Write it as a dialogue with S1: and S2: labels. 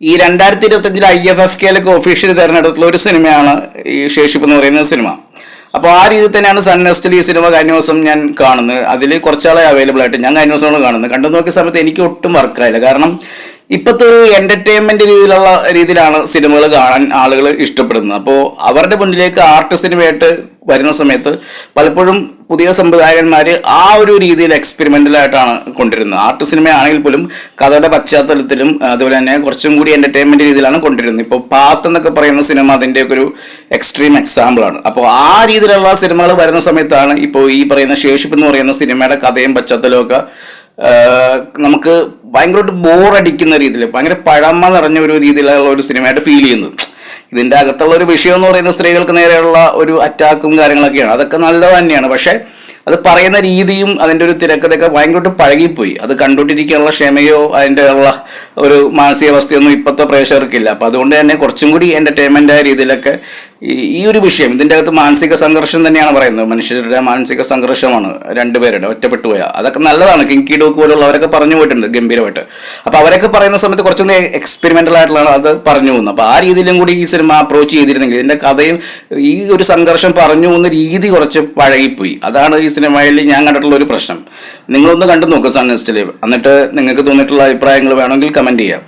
S1: ഈ 2025 IFFK official തിരഞ്ഞെടുത്തുള്ള ഒരു സിനിമയാണ് ഈ ശേഷിപ്പ് എന്ന് പറയുന്ന സിനിമ. അപ്പോൾ ആ രീതിയിൽ തന്നെയാണ് സൺ നെക്സ്റ്റിൽ ഈ സിനിമ കഴിഞ്ഞ ദിവസം ഞാൻ കാണുന്നത്. അതിൽ കുറച്ചാളെ അവൈലബിൾ ആയിട്ട് ഞാൻ കഴിഞ്ഞ ദിവസമാണ് കാണുന്നത്. കണ്ടു നോക്കിയ സമയത്ത് എനിക്ക് ഒട്ടും വർക്കായില്ല. കാരണം ഇപ്പോഴത്തെ ഒരു എൻ്റർടൈൻമെൻറ്റ് രീതിയിലാണ് സിനിമകൾ കാണാൻ ആളുകൾ ഇഷ്ടപ്പെടുന്നത്. അപ്പോൾ അവരുടെ മുന്നിലേക്ക് ആർട്ട് സിനിമയായിട്ട് വരുന്ന സമയത്ത് പലപ്പോഴും പുതിയ സംവിധായകന്മാർ ആ ഒരു രീതിയിൽ എക്സ്പെരിമെൻ്റലായിട്ടാണ് കൊണ്ടുവരുന്നത്. ആർട്ട് സിനിമയാണെങ്കിൽ പോലും കഥയുടെ പശ്ചാത്തലത്തിലും അതുപോലെ തന്നെ കുറച്ചും കൂടി എൻ്റർടൈൻമെൻറ്റ് രീതിയിലാണ് കൊണ്ടുവരുന്നത്. ഇപ്പോൾ പാത്ത് എന്നൊക്കെ പറയുന്ന സിനിമ അതിൻ്റെയൊക്കെ ഒരു എക്സ്ട്രീം എക്സാമ്പിളാണ്. അപ്പോൾ ആ രീതിയിലുള്ള സിനിമകൾ വരുന്ന സമയത്താണ് ഇപ്പോൾ ഈ പറയുന്ന ശേഷിപ്പ് എന്ന് പറയുന്ന സിനിമയുടെ കഥയും പശ്ചാത്തലവും ഒക്കെ നമുക്ക് ഭയങ്കരമായിട്ട് ബോറടിക്കുന്ന രീതിയിൽ ഭയങ്കര പഴമ നിറഞ്ഞ ഒരു രീതിയിലുള്ള ഒരു സിനിമയായിട്ട് ഫീൽ ചെയ്യുന്നത്. ഇതിൻ്റെ അകത്തുള്ള ഒരു വിഷയം എന്ന് പറയുന്നത് സ്ത്രീകൾക്ക് നേരെയുള്ള ഒരു അറ്റാക്കും കാര്യങ്ങളൊക്കെയാണ്. അതൊക്കെ നല്ലത് തന്നെയാണ്. പക്ഷേ അത് പറയുന്ന രീതിയും അതിൻ്റെ ഒരു തിരക്കഥയൊക്കെ ഭയങ്കരമായിട്ട് പഴകിപ്പോയി. അത് കണ്ടുകൊണ്ടിരിക്കാനുള്ള ക്ഷമയോ അതിൻ്റെ ഉള്ള ഒരു മാനസികാവസ്ഥയൊന്നും ഇപ്പോഴത്തെ പ്രേക്ഷകർക്കില്ല. അപ്പോൾ അതുകൊണ്ട് തന്നെ കുറച്ചും കൂടി എൻ്റർടൈൻമെൻ്റായ രീതിയിലൊക്കെ ഈ ഒരു വിഷയം ഇതിൻ്റെ അകത്ത് മാനസിക സംഘർഷം തന്നെയാണ് പറയുന്നത്. മനുഷ്യരുടെ മാനസിക സംഘർഷമാണ് രണ്ടുപേരുടെ ഒറ്റപ്പെട്ടു പോയാൽ. അതൊക്കെ നല്ലതാണ്. കിങ്കി ഡോക്ക് പോലുള്ളവരൊക്കെ പറഞ്ഞു പോയിട്ടുണ്ട് ഗംഭീരമായിട്ട്. അപ്പോൾ അവരൊക്കെ പറയുന്ന സമയത്ത് കുറച്ചും കൂടി എക്സ്പെരിമെൻ്റൽ ആയിട്ടുള്ളതാണ് അത് പറഞ്ഞു പോകുന്നത്. അപ്പോൾ ആ രീതിയിലും കൂടി ഈ സിനിമ അപ്രോച്ച് ചെയ്തിരുന്നെങ്കിൽ ഇതിൻ്റെ കഥയും ഈ ഒരു സംഘർഷം പറഞ്ഞു പോകുന്ന രീതി കുറച്ച് പഴകിപ്പോയി. അതാണ് ഈ സിനിമയിൽ ഞാൻ കണ്ടിട്ടുള്ള ഒരു പ്രശ്നം. നിങ്ങളൊന്ന് കണ്ടു നോക്കുക സൺ നെക്സ്റ്റിൽ. എന്നിട്ട് നിങ്ങൾക്ക് തോന്നിയിട്ടുള്ള അഭിപ്രായങ്ങൾ വേണമെങ്കിൽ കമൻറ്റ് ചെയ്യാം.